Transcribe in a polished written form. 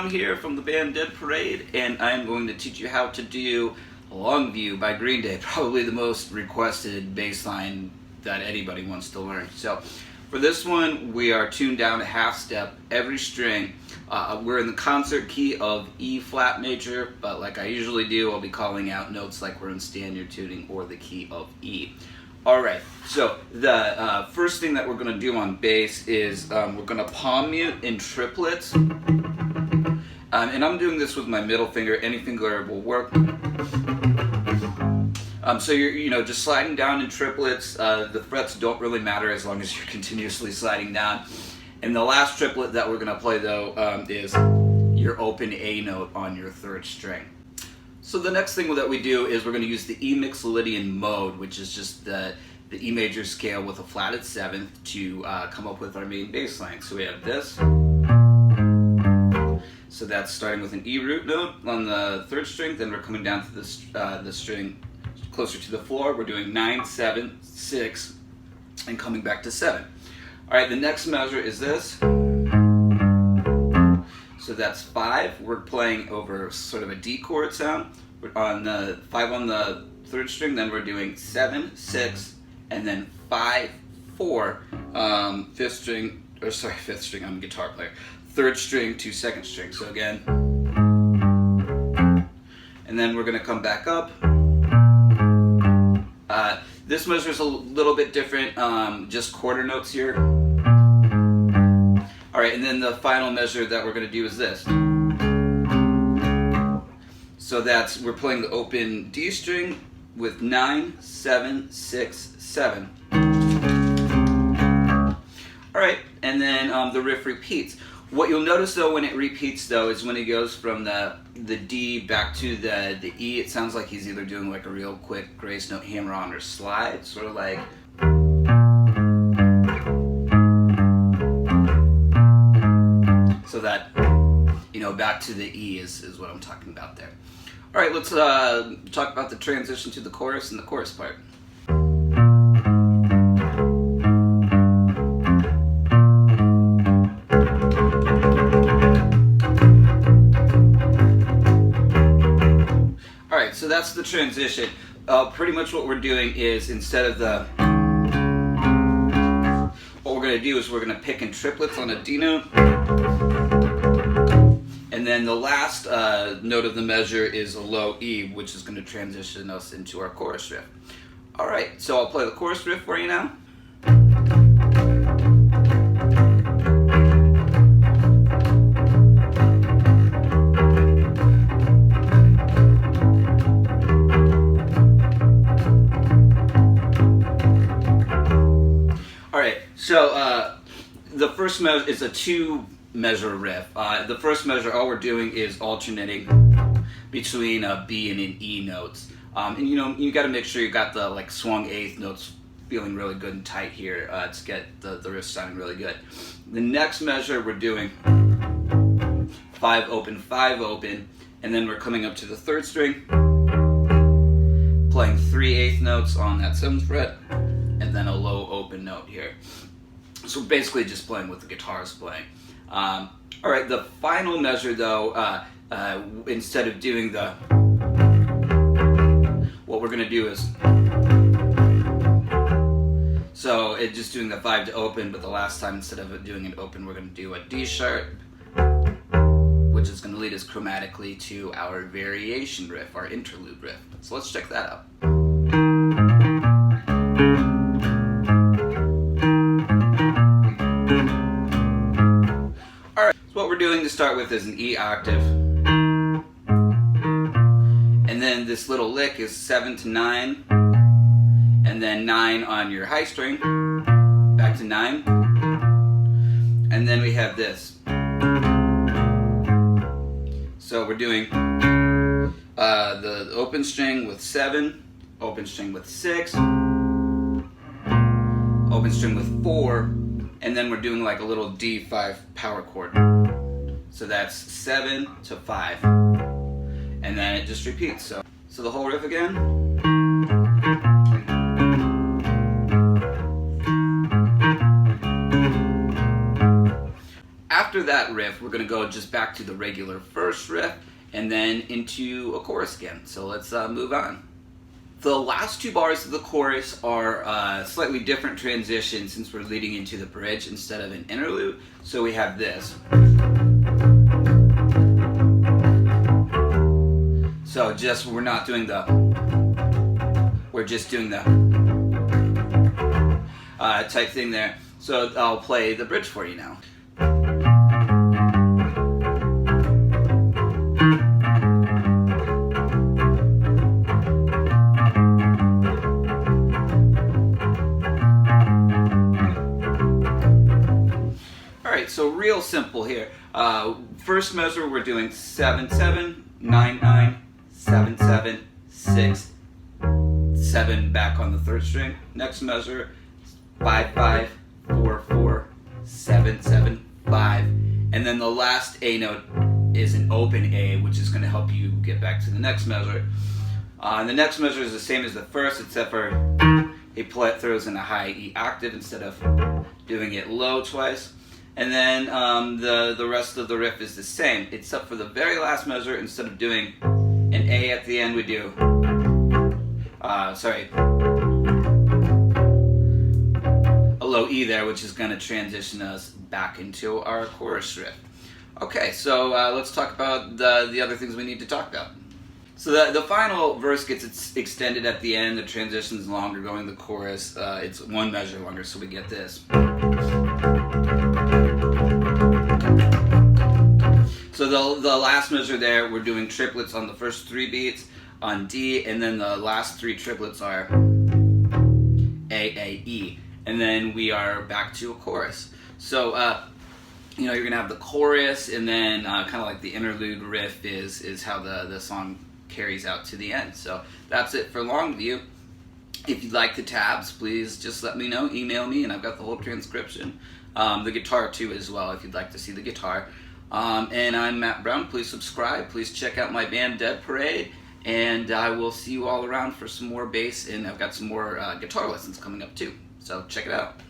Here from the band Dead Parade, and I'm going to teach you how to do Longview by Green Day, probably the most requested bass line that anybody wants to learn. So for this one, we are tuned down a half step every string. We're in the concert key of E flat major, but like I usually do, I'll be calling out notes like we're in standard tuning or the key of E. Alright, so the first thing that we're going to do on bass is we're going to palm mute in triplets. And I'm doing this with my middle finger. Any finger will work. So you're just sliding down in triplets. The frets don't really matter as long as you're continuously sliding down. And the last triplet that we're going to play though is your open A note on your third string. So the next thing that we do is we're going to use the E Mixolydian mode, which is just the E major scale with a flatted seventh to come up with our main bass line. So we have this. So that's starting with an E root note on the third string, then we're coming down to the string closer to the floor. We're doing 9, 7, 6, and coming back to 7. Alright, the next measure is this. So that's 5. We're playing over sort of a D chord sound. We're on the 5 on the third string, then we're doing 7, 6, and then 5, 4, fifth string, I'm a guitar player. Third string to second string. So again, and then we're going to come back up. This measure is a little bit different, just quarter notes here. Alright, and then the final measure that we're going to do is this. So we're playing the open D string with 9, 7, 6, 7. Alright, and then the riff repeats. What you'll notice though when it repeats though is when he goes from the D back to the E, it sounds like he's either doing like a real quick grace note hammer on or slide, sort of like. So that, back to the E is what I'm talking about there. Alright, let's talk about the transition to the chorus and the chorus part. So that's the transition. Pretty much what we're doing is instead of what we're going to do is we're going to pick in triplets on a D note. And then the last note of the measure is a low E, which is going to transition us into our chorus riff. Alright, so I'll play the chorus riff for you now. So the first measure is a 2-measure riff. The first measure, all we're doing is alternating between a B and an E notes. And you got to make sure you got the like swung eighth notes feeling really good and tight here to get the riff sounding really good. The next measure we're doing 5 open, 5 open, and then we're coming up to the third string, playing 3/8 notes on that 7th fret, and then a low open note here. So basically just playing what the guitar is playing. Alright, the final measure though, instead of doing what we're going to do is, so it's just doing the 5 to open, but the last time instead of doing an open we're going to do a D sharp, which is going to lead us chromatically to our variation riff, our interlude riff. So let's check that out. What we're doing to start with is an E octave, and then this little lick is 7 to 9, and then 9 on your high string, back to 9, and then we have this. So we're doing the open string with 7, open string with 6, open string with 4, and then we're doing like a little D5 power chord. So that's 7 to 5, and then it just repeats. So the whole riff again. After that riff, we're going to go just back to the regular first riff and then into a chorus again. So let's move on. The last 2 bars of the chorus are slightly different transition since we're leading into the bridge instead of an interlude. So we have this. So just, we're not doing the, we're just doing the type thing there. So I'll play the bridge for you now. So real simple here. First measure we're doing 7/7, 9/9, 7/7, 6, 7 back on the 3rd string. Next measure 5/5, 4/4, 7/7, 5, and then the last A note is an open A, which is going to help you get back to the next measure. And the next measure is the same as the first, except for he throws in a high E octave instead of doing it low twice. And then the rest of the riff is the same, except for the very last measure, instead of doing an A at the end, we do, a low E there, which is going to transition us back into our chorus riff. Okay, so let's talk about the other things we need to talk about. So the final verse gets extended at the end, the transition's longer going the chorus, it's 1 measure longer, so we get this. So the last measure there, we're doing triplets on the first 3 beats on D, and then the last 3 triplets are A, E, and then we are back to a chorus. So you're gonna have the chorus, and then kind of like the interlude riff is how the song carries out to the end. So that's it for Longview. If you'd like the tabs, please just let me know, email me, and I've got the whole transcription. The guitar too as well, if you'd like to see the guitar. And I'm Matt Brown. Please subscribe. Please check out my band Dead Parade, and I will see you all around for some more bass, and I've got some more guitar lessons coming up too. So check it out.